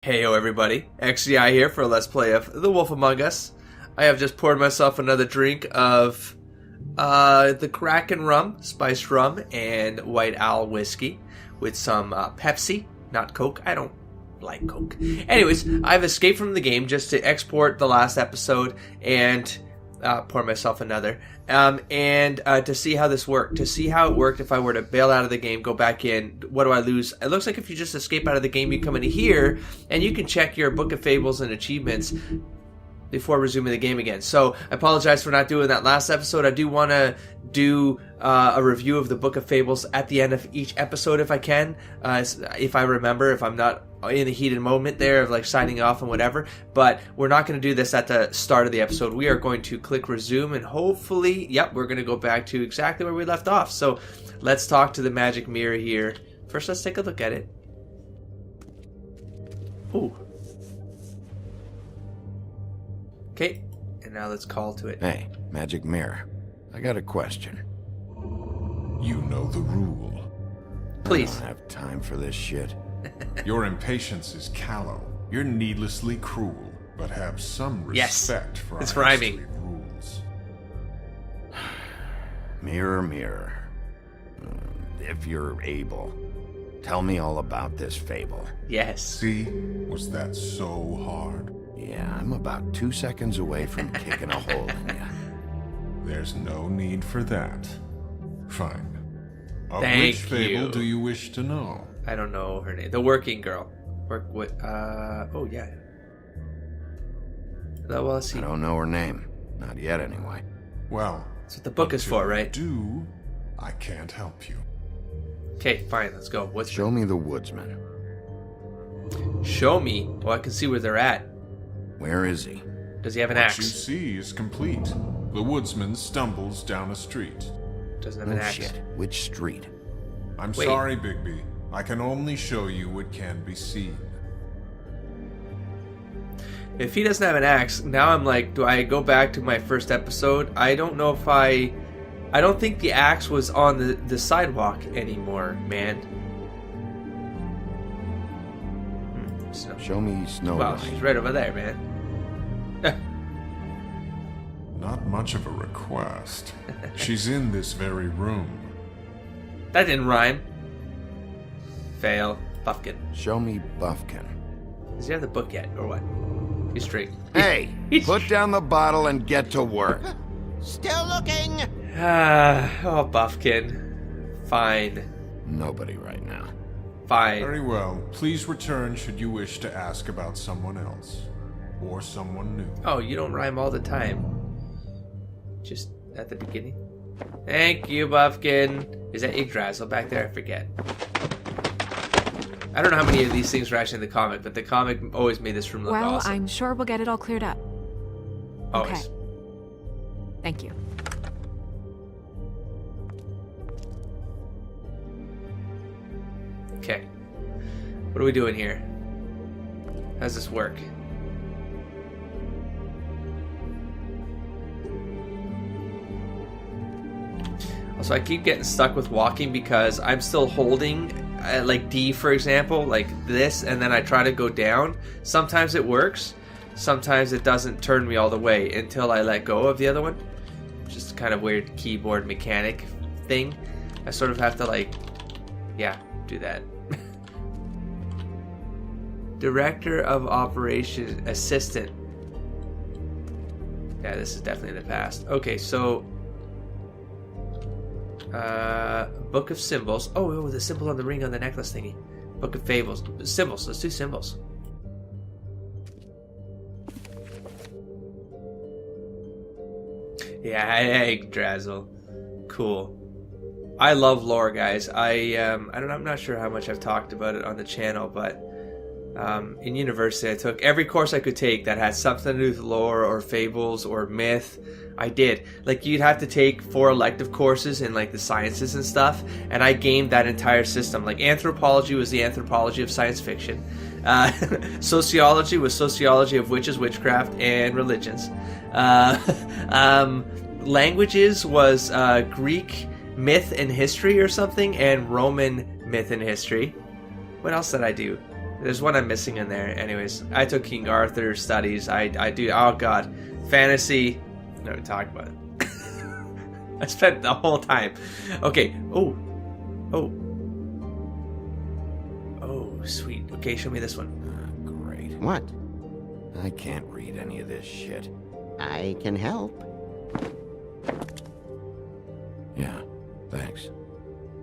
Heyo everybody, XCI here for a Let's Play of The Wolf Among Us. I have just poured myself another drink of the Kraken rum, spiced rum, and White Owl whiskey with some Pepsi, not Coke. I don't like Coke. Anyways, I've escaped from the game just to export the last episode and pour myself another. And to see how this worked, to see how it worked if I were to bail out of the game, go back in, what do I lose? It looks like if you just escape out of the game, you come into here, and you can check your Book of Fables and achievements before resuming the game again. So, I apologize for not doing that last episode. I do want to do a review of the Book of Fables at the end of each episode if I can, if I remember, if I'm not in a heated moment there of like signing off and whatever. But we're not going to do this at the start of the episode. We are going to click resume and hopefully, yep, we're going to go back to exactly where we left off. So, let's talk to the magic mirror here. First, let's take a look at it. Ooh. Okay, and now let's call to it. Hey, magic mirror. I got a question. You know the rule. Please. I don't have time for this shit. Your impatience is callow. You're needlessly cruel, but have some respect for it's our rhyming. absolute rules. Mirror, mirror. If you're able, tell me all about this fable. Yes. See? Was that so hard? Yeah, I'm about 2 seconds away from kicking a hole in you. There's no need for that. Fine. Of Thank which fable you. do you wish to know? I don't know her name. The working girl. Work with, oh yeah. Well, let's see. I don't know her name. Not yet, anyway. Well, That's what the book is until for, right? you do, I can't help you. Okay, fine, let's go. What's Show me the woodsman. Show me? Well, I can see where they're at. Where is he? Does he have an What axe? you see is complete. The woodsman stumbles down a street. Doesn't have Oh an axe. shit. Which street? I'm Wait. sorry, Bigby. I can only show you what can be seen. If he doesn't have an axe, now I'm like, do I go back to my first episode? I don't know if I don't think the axe was on the sidewalk anymore, man. Snow. Show me Snow. Wow, Line. she's right over there, man. Not much of a request. She's in this very room. That didn't rhyme. Fail. Buffkin. Show me Buffkin. Does he have the book yet, or what? He's straight. Hey, put down the bottle and get to work. Still looking. Oh, Buffkin. Fine. Nobody right now. Fine. Very well. Please return should you wish to ask about someone else. Or someone new. Oh, you don't rhyme all the time. Just at the beginning. Thank you, Buffkin. Is that Yggdrasil back there? I forget. I don't know how many of these things were actually in the comic, but the comic always made this room look Well, awesome. I'm sure we'll get it all cleared up. Always. Okay. Thank you. Okay. What are we doing here? How does this work? Also, I keep getting stuck with walking because I'm still holding, like D, for example, like this, and then I try to go down. Sometimes it works. Sometimes it doesn't turn me all the way until I let go of the other one. Just kind of weird keyboard mechanic thing. I sort of have to, like, yeah, do that. Director of Operations Assistant. Yeah, this is definitely in the past. Okay, so Book of Symbols. Oh, the symbol on the ring on the necklace thingy. Book of Fables. Symbols. Let's do symbols. Yeah, Yggdrasil. Cool. I love lore, guys. I'm not sure how much I've talked about it on the channel, but in university I took every course I could take that had something to do with lore or fables or myth. I did. Like, you'd have to take 4 elective courses in like the sciences and stuff, and I gamed that entire system. Like, anthropology was the anthropology of science fiction. Sociology was sociology of witches, witchcraft, and religions. Languages was Greek myth and history or something, and Roman myth and history. What else did I do? There's one I'm missing in there. Anyways, I took King Arthur studies. I do. Oh god, fantasy. No, talk about it. I spent the whole time. Okay. Oh, sweet. Okay, show me this one. Great. What? I can't read any of this shit. I can help. Yeah, thanks.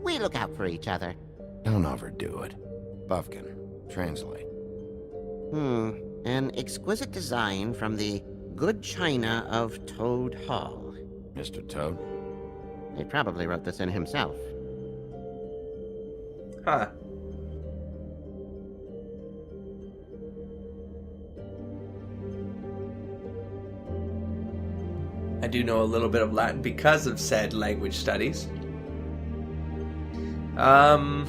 We look out for each other. Don't overdo it. Buffkin, translate. An exquisite design from the good china of Toad Hall. Mr. Toad? He probably wrote this in himself. Huh. I do know a little bit of Latin because of said language studies. Alright.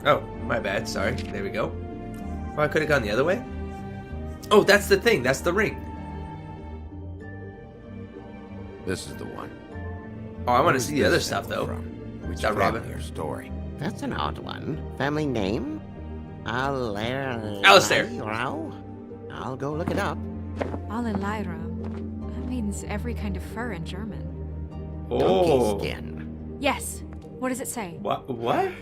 Oh, my bad. Sorry. There we go. Oh, I could have gone the other way? Oh, that's the thing. That's the ring. This is the one. Oh, I want Where to is see the this other stuff, symbol though. from? Which Is that family Robin? or story? That's an odd one. Family name? Alistair. I'll go look it up. Alelaira. That means every kind of fur in German. Oh. Donkey skin. Yes. What does it say? What?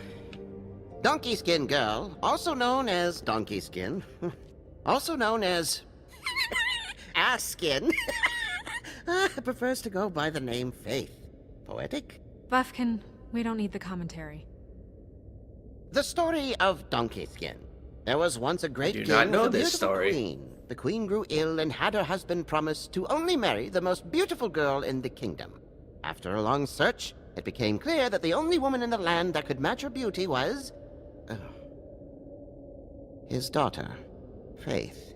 Donkey skin girl, also known as donkey skin, also known as ass skin, prefers to go by the name Faith. Poetic? Buffkin, we don't need the commentary. The story of Donkey Skin. There was once a great do king not know with a this beautiful story. queen. The queen grew ill and had her husband promise to only marry the most beautiful girl in the kingdom. After a long search, it became clear that the only woman in the land that could match her beauty was... his daughter, Faith.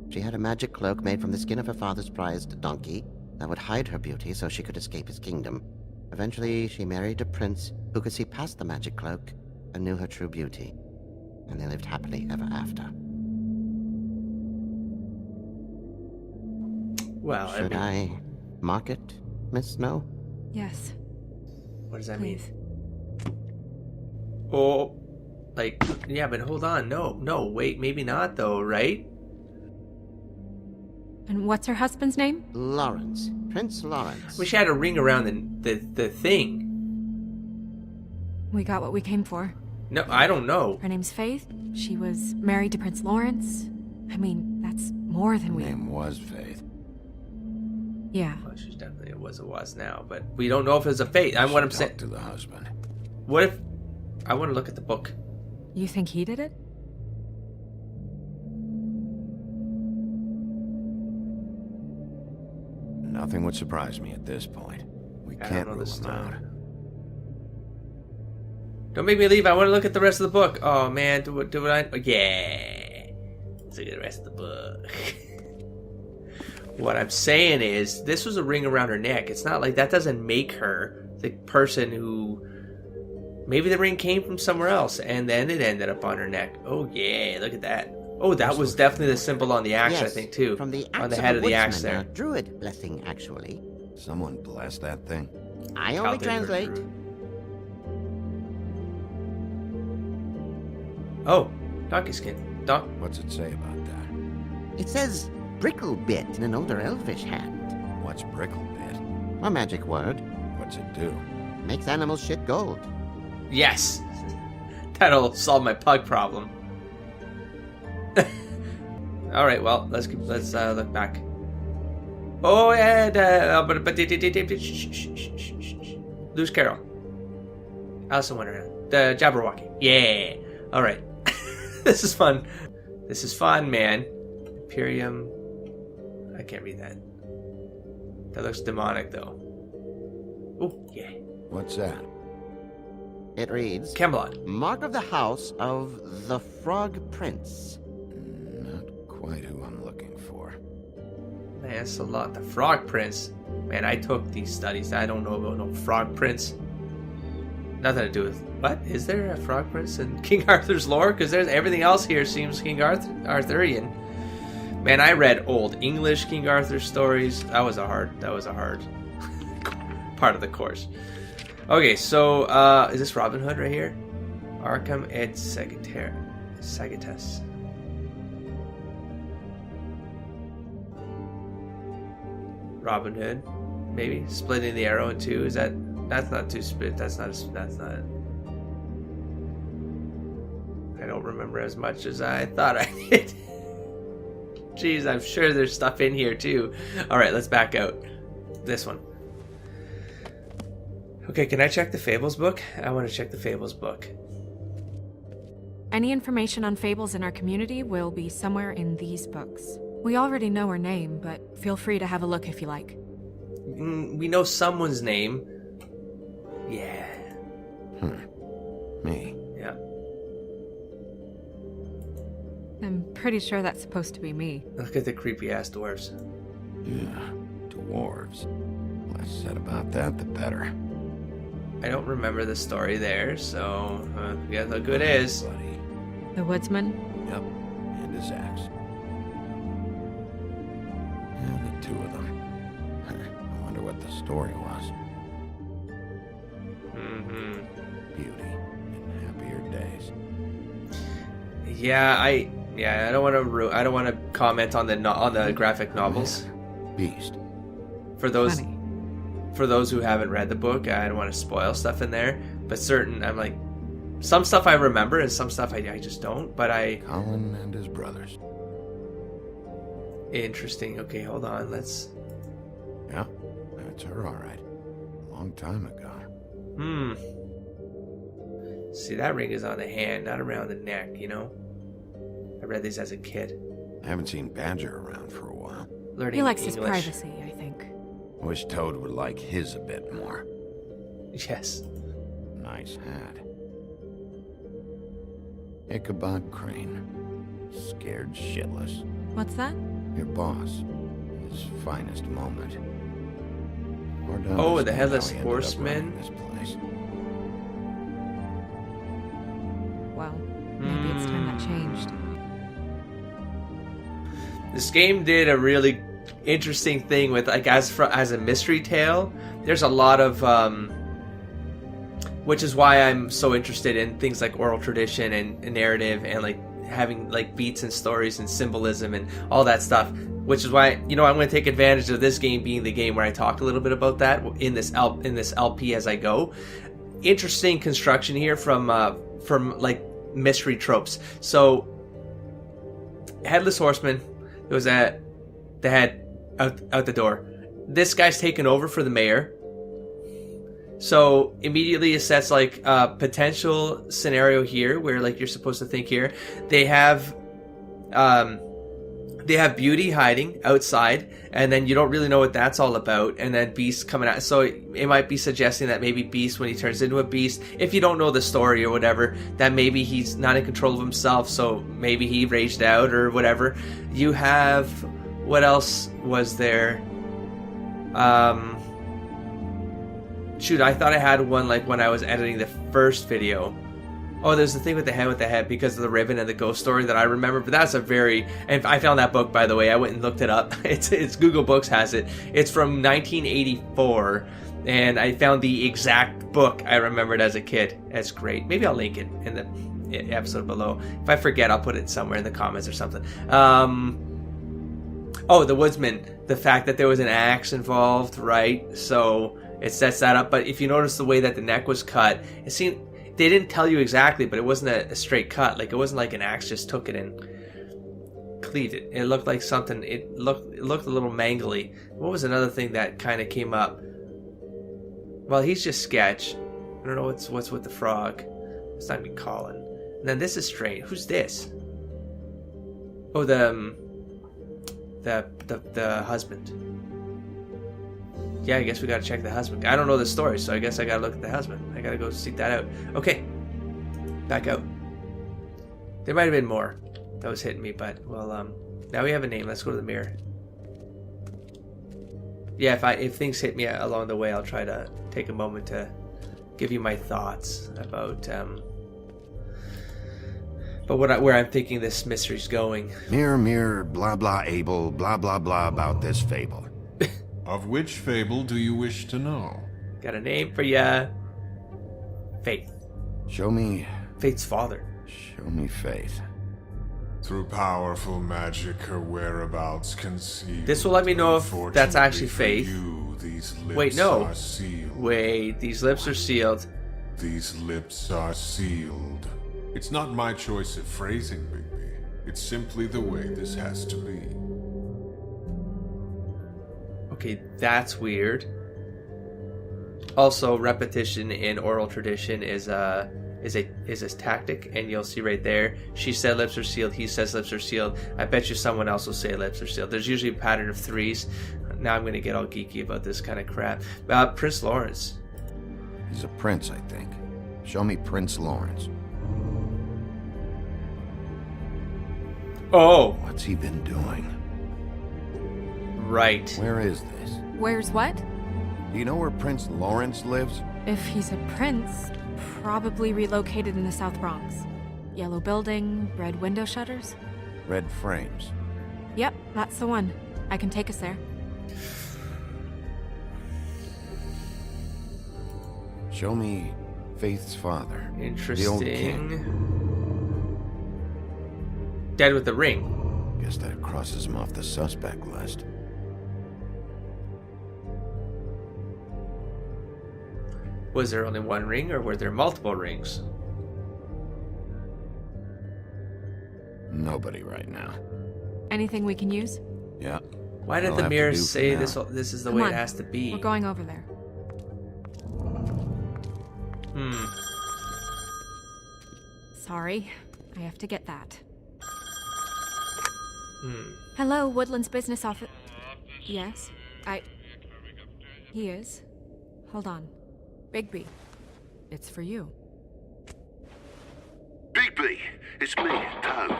She had a magic cloak made from the skin of her father's prized donkey that would hide her beauty so she could escape his kingdom. Eventually, she married a prince who could see past the magic cloak and knew her true beauty. And they lived happily ever after. Well, Should I mark it, Miss Snow? Yes. What does that Please. mean? Oh, like, yeah, but hold on. No, wait, maybe not, though, right? And what's her husband's name? Lawrence. Prince Lawrence. Wish I had a ring around the thing. We got what we came for. No, I don't know. Her name's Faith. She was married to Prince Lawrence. I mean, that's more than Her we... name was Faith. Yeah. Well, she's definitely it was now, but we don't know if it's a fate. I'm what I'm saying. Talk to the husband. What if I want to look at the book? You think he did it? Nothing would surprise me at this point. We I don't can't know rule the him story. out. Don't make me leave. I want to look at the rest of the book. Oh man, do I? Yeah. Let's look at the rest of the book. What I'm saying is, this was a ring around her neck. It's not like that doesn't make her the person who... Maybe the ring came from somewhere else, and then it ended up on her neck. Oh yeah, look at that. Oh, that was definitely the symbol on the axe, yes, I think, too. From the axe on the head of the axe woodsman, there. a druid blessing, actually. Someone bless that thing. I only How they were translate. druid. Oh, donkey skin. What's it say about that? It says bricklebit in an older elvish hand. What's bricklebit? A magic word. What's it do? Makes animals shit gold. Yes. That'll solve my pug problem. All right, well, let's look back. Oh, and Lewis Carroll, Alice in Wonderland, the Jabberwocky. Yeah. All right. This is fun. This is fun, man. Imperium. I can't read that. That looks demonic, though. Oh, yeah. What's that? It reads, Camelot. Mark of the House of the Frog Prince. Not quite who I'm looking for. Man, that's a lot. The Frog Prince. Man, I took these studies. I don't know about no Frog Prince. Nothing to do with... What? Is there a Frog Prince in King Arthur's lore? Because there's everything else here seems King Arthurian. Man, I read old English King Arthur stories. That was a hard part of the course. Okay, so is this Robin Hood right here? Arkham et Sagittarius. Robin Hood, maybe splitting the arrow in two. Is that? That's not too split. That's not. I don't remember as much as I thought I did. Jeez, I'm sure there's stuff in here too. All right, let's back out. This one. Okay, can I check the Fables book? I want to check the Fables book. Any information on Fables in our community will be somewhere in these books. We already know her name, but feel free to have a look if you like. We know someone's name. Yeah. Me. Yeah. I'm pretty sure that's supposed to be me. Look at the creepy ass dwarves. Yeah, dwarves. Less said about that, the better. I don't remember the story there, so yeah, look who it is. Buddy. The woodsman? Yep, and his axe. And the two of them. I wonder what the story was. Mm-hmm. Beauty and happier days. Yeah, I don't want to comment on the graphic novels. Beast. For those Funny. For those who haven't read the book, I don't want to spoil stuff in there. But I'm like, some stuff I remember and some stuff I just don't. But Colin and his brothers. Interesting. Okay, hold on. Yeah, that's her, all right. A long time ago. See, that ring is on the hand, not around the neck, you know? I read these as a kid. I haven't seen Badger around for a while. Learning He likes English. his privacy, I think. I wish Toad would like his a bit more. Yes. Nice hat. Ichabod Crane. Scared shitless. What's that? Your boss. His finest moment. Oh, the Headless Horseman. This place. Well, maybe it's time that changed. This game did a really interesting thing with, like, as a mystery tale. There's a lot of, which is why I'm so interested in things like oral tradition and narrative and like having like beats and stories and symbolism and all that stuff. Which is why, I'm going to take advantage of this game being the game where I talk a little bit about that in this LP as I go. Interesting construction here from like mystery tropes. So, Headless Horseman, it was the head out the door. This guy's taken over for the mayor. So immediately it sets like a potential scenario here where like you're supposed to think here. They have Beauty hiding outside, and then you don't really know what that's all about, and then Beast coming out. So it might be suggesting that maybe Beast, when he turns into a beast, if you don't know the story or whatever, that maybe he's not in control of himself, so maybe he raged out or whatever. You have, what else was there? Shoot, I thought I had one like when I was editing the first video. Oh, there's the thing with the head because of the ribbon and the ghost story that I remember. But that's and I found that book, by the way. I went and looked it up. It's Google Books has it. It's from 1984, and I found the exact book I remembered as a kid. That's great. Maybe I'll link it in the episode below. If I forget, I'll put it somewhere in the comments or something. Oh, the woodsman. The fact that there was an axe involved, right? So it sets that up. But if you notice the way that the neck was cut, it seemed they didn't tell you exactly, but it wasn't a straight cut. Like, it wasn't like an axe just took it and cleaved it. It looked like something. It looked a little mangly. What was another thing that kind of came up? Well, he's just Sketch. I don't know what's with the frog. It's not me Colin. And then this is strange. Who's this? Oh, the husband. Yeah, I guess we gotta check the husband. I don't know the story, so I guess I gotta look at the husband. I gotta go seek that out. Okay, back out. There might have been more that was hitting me, but well, now we have a name. Let's go to the mirror. Yeah, if things hit me along the way, I'll try to take a moment to give you my thoughts about where I'm thinking this mystery's going. Mirror, mirror, blah blah able, blah blah blah about this fable. Of which fable do you wish to know? Got a name for ya. Faith. Show me Faith's father. Faith. Through powerful magic, her whereabouts concealed. This will let me know if that's actually Unfortunately Faith. for you, these lips Wait, no. are sealed. Wait, these lips are sealed. These lips are sealed. It's not my choice of phrasing, Bigby. It's simply the way this has to be. Okay, that's weird. Also, repetition in oral tradition is a tactic, and you'll see right there. She said lips are sealed. He says lips are sealed. I bet you someone else will say lips are sealed. There's usually a pattern of threes. Now I'm gonna get all geeky about this kind of crap. Prince Lawrence. He's a prince, I think. Show me Prince Lawrence. Oh, What's he been doing? right. Where is this? Where's what? Do you know where Prince Lawrence lives? If he's a prince, probably relocated in the South Bronx. Yellow building, red window shutters. Red frames. Yep, that's the one. I can take us there. Show me Faith's father. Interesting. The old king. Dead with the ring. Guess that crosses him off the suspect list. Was there only one ring, or were there multiple rings? Nobody right now. Anything we can use? Yeah. Why did That'll the have to mirror do for say now. this is the Come way on. it has to be? We're going over there. Sorry, I have to get that. Hello, Woodland's business office. Yes, He is. Hold on. Bigby, it's for you. Bigby, it's me, Toad.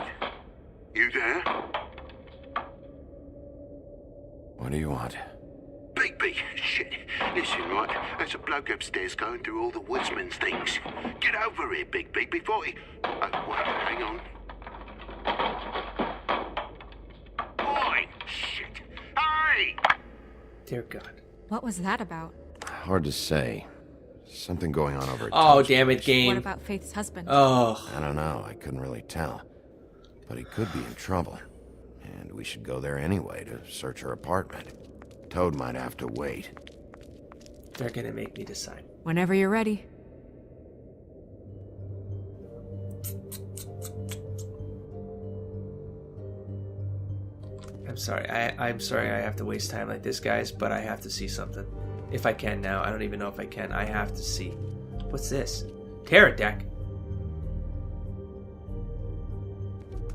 You there? What do you want? Bigby, shit. Listen, right, there's a bloke upstairs going through all the woodsman's things. Get over here, Bigby, before he... Oh, wait, hang on. Oi, shit. Hey! Dear God. What was that about? Hard to say. Something going on over at Oh, Toad's damn it, place. game. What about Faith's husband? Oh, I don't know. I couldn't really tell. But he could be in trouble. And we should go there anyway to search her apartment. Toad might have to wait. they're gonna make me decide. Whenever you're ready. I'm sorry. I'm sorry I have to waste time like this, guys, but I have to see something. If I can now. I don't even know if I can. I have to see. What's this? Tarot deck.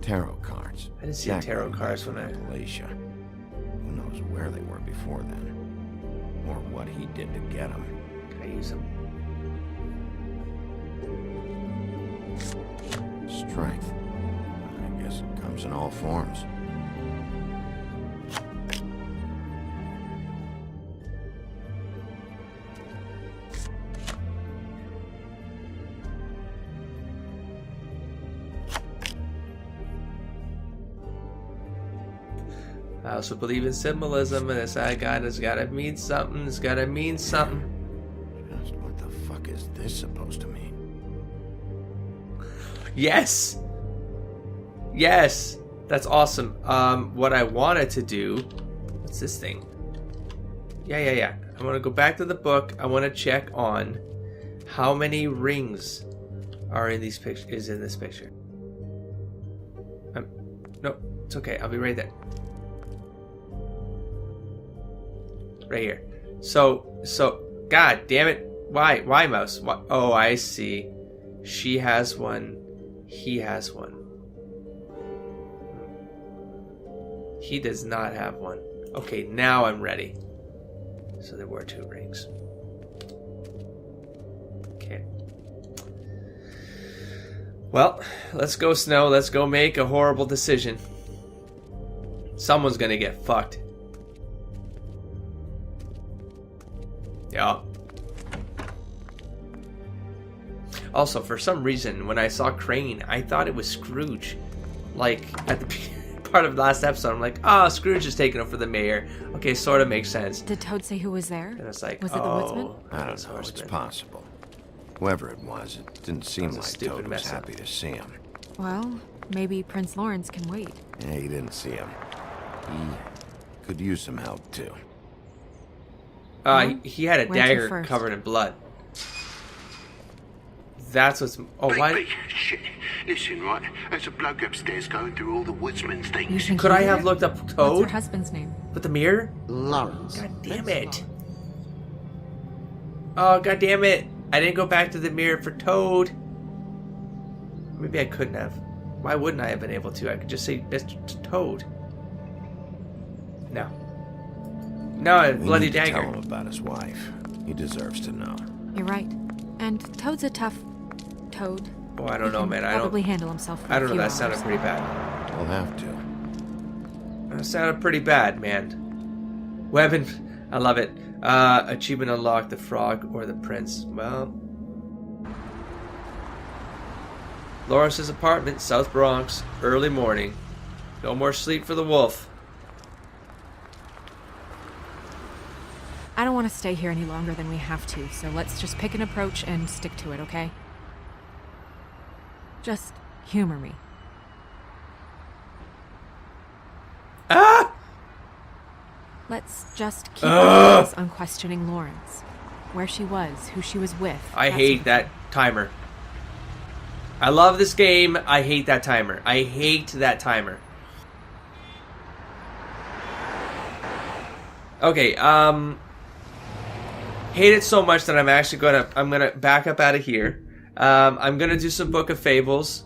Tarot cards. I didn't see Jack tarot went back cards from when I... Appalachia. Who knows where they were before then? Or what he did to get them. Can I use them? Strength. I guess it comes in all forms. I also believe in symbolism, and this I got has gotta mean something. It's gotta mean something. Just what the fuck is this supposed to mean? Yes! Yes! That's awesome. What I wanted to do... What's this thing? Yeah. I want to go back to the book. I want to check on how many rings are in these pictures. Is in this picture. No, it's okay. I'll be right there. Right here. So, God damn it. Why, mouse? Why? Oh, I see. She has one. He has one. He does not have one. Okay, now I'm ready. So there were 2 rings. Okay. Well, let's go, Snow. Let's go make a horrible decision. Someone's gonna get fucked. Yeah. Also, for some reason, when I saw Crane, I thought it was Scrooge. Like, at the part of the last episode, I'm like, Scrooge is taking over the mayor. Okay, sort of makes sense. Did Toad say who was there? And it's like, Was it the woodsman? I don't know. It's possible. Whoever it was, it didn't seem That's a like stupid Toad was mess up. happy to see him. Well, maybe Prince Lawrence can wait. Yeah, he didn't see him. He could use some help, too. He had a Where to dagger first? covered in blood. That's what's... Oh, Big, why... big shit. Listen, right? There's a bloke upstairs going through all the woodsman's You things. think Could he I did have it? looked up What's Toad her husband's name? with the mirror? Lawrence. God damn it. Oh, god damn it. I didn't go back to the mirror for Toad. Maybe I couldn't have. Why wouldn't I have been able to? I could just say Mr. Toad. No. No, a We bloody need to dagger. tell him about his wife. He deserves to know. You're right. And Toad's a tough Toad. Oh, I don't know, He can man. I probably don't... handle himself for I a don't know. few That sounded hours. pretty bad. He'll have to. That sounded pretty bad, man. Weapon. I love it. Achievement unlocked, the frog or the prince. Well... Lawrence's apartment, South Bronx, early morning. No more sleep for the wolf. I don't want to stay here any longer than we have to, so let's just pick an approach and stick to it, okay? Just humor me. Ah! Let's just keep our eyes on questioning Lawrence. Where she was, who she was with. I that hate sort of that timer. I love this game. I hate that timer. I hate that timer. Okay, hate it so much that I'm gonna back up out of here. I'm gonna do some Book of Fables.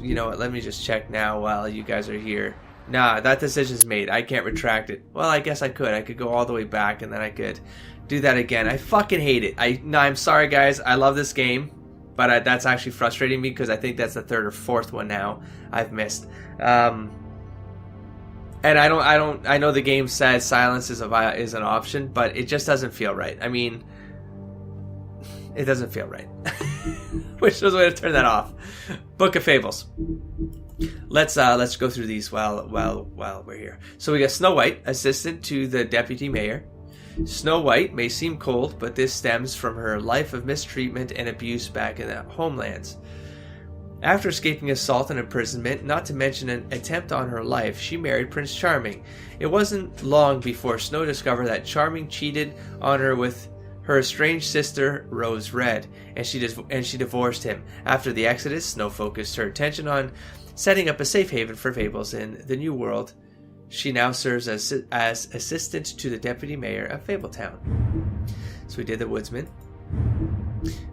You know what? Let me just check now while you guys are here. Nah, that decision's made. I can't retract it. Well, I guess I could. I could go all the way back and then I could do that again. I fucking hate it. I'm sorry, guys. I love this game, but that's actually frustrating me because I think that's the third or fourth one now I've missed. And I know the game says silence is an option, but it just doesn't feel right. I mean, it doesn't feel right. Which was a way to turn that off. Book of Fables. Let's go through these while we're here. So we got Snow White, assistant to the deputy mayor. Snow White may seem cold, but this stems from her life of mistreatment and abuse back in the homelands. After escaping assault and imprisonment, not to mention an attempt on her life, she married Prince Charming. It wasn't long before Snow discovered that Charming cheated on her with her estranged sister, Rose Red, and she divorced him. After the Exodus, Snow focused her attention on setting up a safe haven for Fables in the New World. She now serves as assistant to the deputy mayor of Fabletown. So we did the woodsman.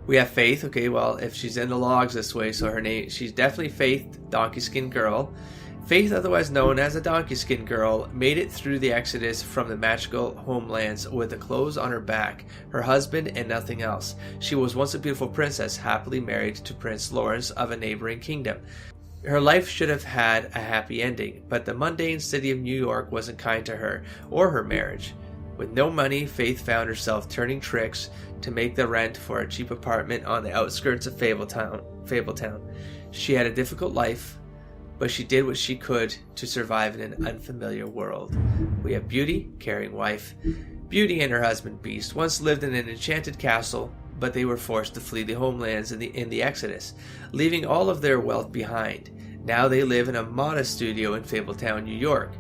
We have Faith. Okay, well, if she's in the logs this way, so her name, she's definitely Faith, Donkey Skin Girl. Faith, otherwise known as the Donkey Skin Girl, made it through the Exodus from the magical homelands with the clothes on her back, her husband, and nothing else. She was once a beautiful princess, happily married to Prince Lawrence of a neighboring kingdom. Her life should have had a happy ending, but the mundane city of New York wasn't kind to her or her marriage. With no money, Faith found herself turning tricks to make the rent for a cheap apartment on the outskirts of Fabletown. She had a difficult life, but she did what she could to survive in an unfamiliar world. We have Beauty, caring wife. Beauty and her husband Beast once lived in an enchanted castle, but they were forced to flee the homelands in the Exodus, leaving all of their wealth behind. Now they live in a modest studio in Fabletown, New York.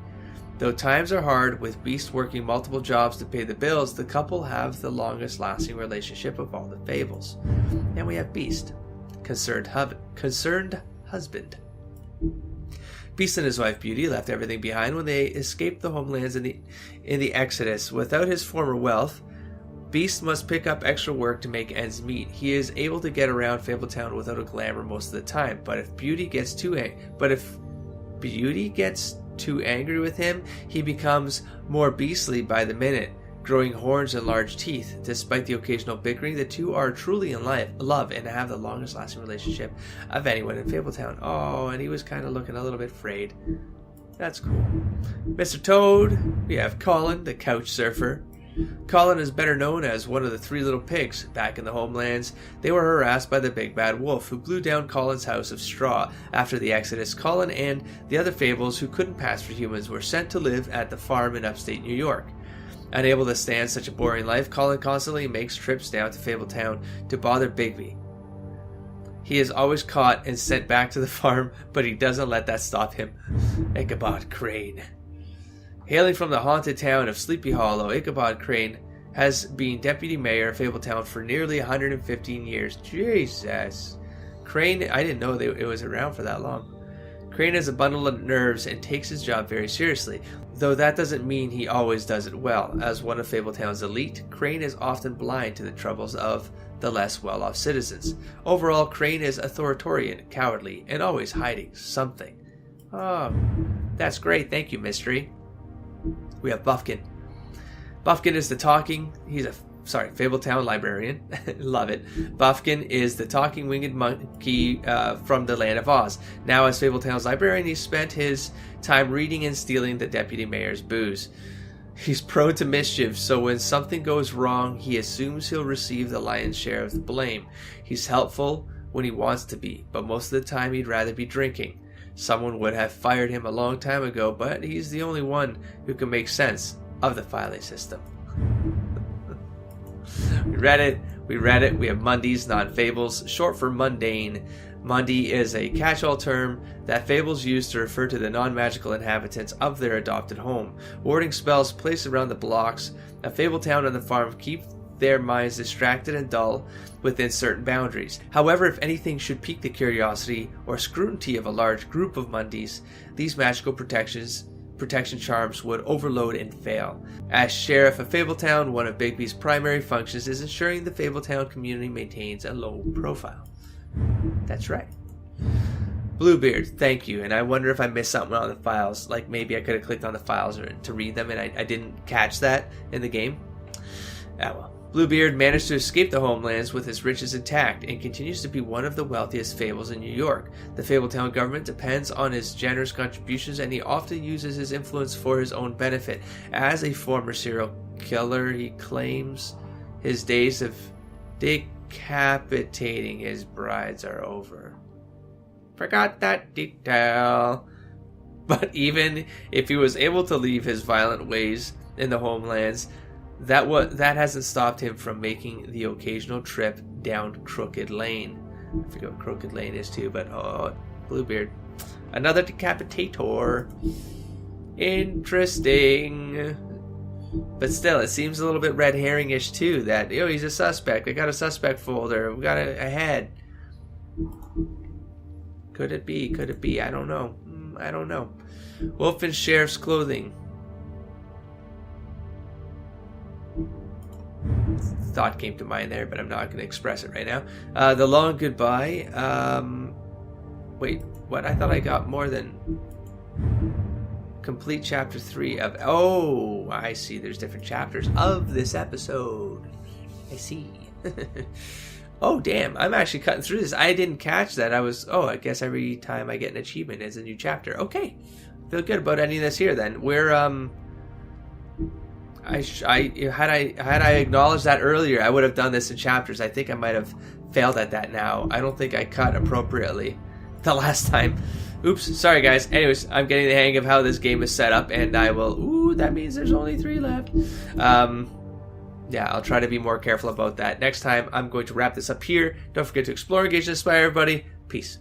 Though times are hard, with Beast working multiple jobs to pay the bills, the couple have the longest lasting relationship of all the Fables. And we have Beast, concerned husband. Beast and his wife Beauty left everything behind when they escaped the homelands in the Exodus. Without his former wealth, Beast must pick up extra work to make ends meet. He is able to get around Fabletown without a glamour most of the time, but if Beauty gets too angry with him, he becomes more beastly by the minute, growing horns and large teeth. Despite the occasional bickering, the two are truly in love and have the longest lasting relationship of anyone in Fabletown. Oh, and he was kind of looking a little bit frayed. That's cool. Mr. Toad, we have Colin, the couch surfer. Colin is better known as one of the three little pigs. Back in the homelands, they were harassed by the big bad wolf, who blew down Colin's house of straw. After the Exodus, Colin and the other Fables who couldn't pass for humans were sent to live at the farm in upstate New York. Unable to stand such a boring life, Colin constantly makes trips down to Fabletown to bother Bigby. He is always caught and sent back to the farm, but he doesn't let that stop him. Ichabod Crane. Hailing from the haunted town of Sleepy Hollow, Ichabod Crane has been deputy mayor of Fabletown for nearly 115 years. Jesus. Crane, I didn't know it was around for that long. Crane has a bundle of nerves and takes his job very seriously, though that doesn't mean he always does it well. As one of Fabletown's elite, Crane is often blind to the troubles of the less well-off citizens. Overall, Crane is authoritarian, cowardly, and always hiding something. Oh, that's great. Thank you, Mystery. We have Buffkin. Buffkin is the Fabletown librarian. Love it. Buffkin is the talking winged monkey from the land of Oz. Now as Fabletown's librarian, he spent his time reading and stealing the deputy mayor's booze. He's prone to mischief, so when something goes wrong, he assumes he'll receive the lion's share of the blame. He's helpful when he wants to be, but most of the time he'd rather be drinking. Someone would have fired him a long time ago, but he's the only one who can make sense of the filing system. We read it. We have Mundies, not Fables, short for mundane. Mundi is a catch-all term that Fables use to refer to the non-magical inhabitants of their adopted home. Warding spells placed around the blocks of Fabletown and the farm keep their minds distracted and dull within certain boundaries. However, if anything should pique the curiosity or scrutiny of a large group of Mundies, these magical protection charms would overload and fail. As Sheriff of Fabletown, one of Bigby's primary functions is ensuring the Fabletown community maintains a low profile. That's right. Bluebeard, thank you. And I wonder if I missed something on the files. Like maybe I could have clicked on the files to read them and I didn't catch that in the game. Ah well. Bluebeard managed to escape the homelands with his riches intact and continues to be one of the wealthiest Fables in New York. The Fabletown government depends on his generous contributions, and he often uses his influence for his own benefit. As a former serial killer, he claims his days of decapitating his brides are over. Forgot that detail. But even if he was able to leave his violent ways in the homelands, that hasn't stopped him from making the occasional trip down Crooked Lane. I forget what Crooked Lane is too, but Bluebeard. Another decapitator. Interesting. But still, it seems a little bit red herring-ish too, that, he's a suspect. I got a suspect folder. We got a head. Could it be? I don't know. Wolf in Sheriff's clothing. Thought came to mind there, but I'm not going to express it right now. The Long Goodbye. Wait, what? I thought I got more than complete chapter 3 of... Oh, I see. There's different chapters of this episode. I see. Oh, damn. I'm actually cutting through this. I didn't catch that. I guess every time I get an achievement, it's a new chapter. Okay. Feel good about any of this here, then. We're, had I acknowledged that earlier, I would have done this in chapters. I think I might have failed at that now. I don't think I cut appropriately the last time. Oops, sorry guys. Anyways, I'm getting the hang of how this game is set up, and I will... Ooh, that means there's only 3 left. Yeah, I'll try to be more careful about that. Next time, I'm going to wrap this up here. Don't forget to explore, engage, and inspire everybody. Peace.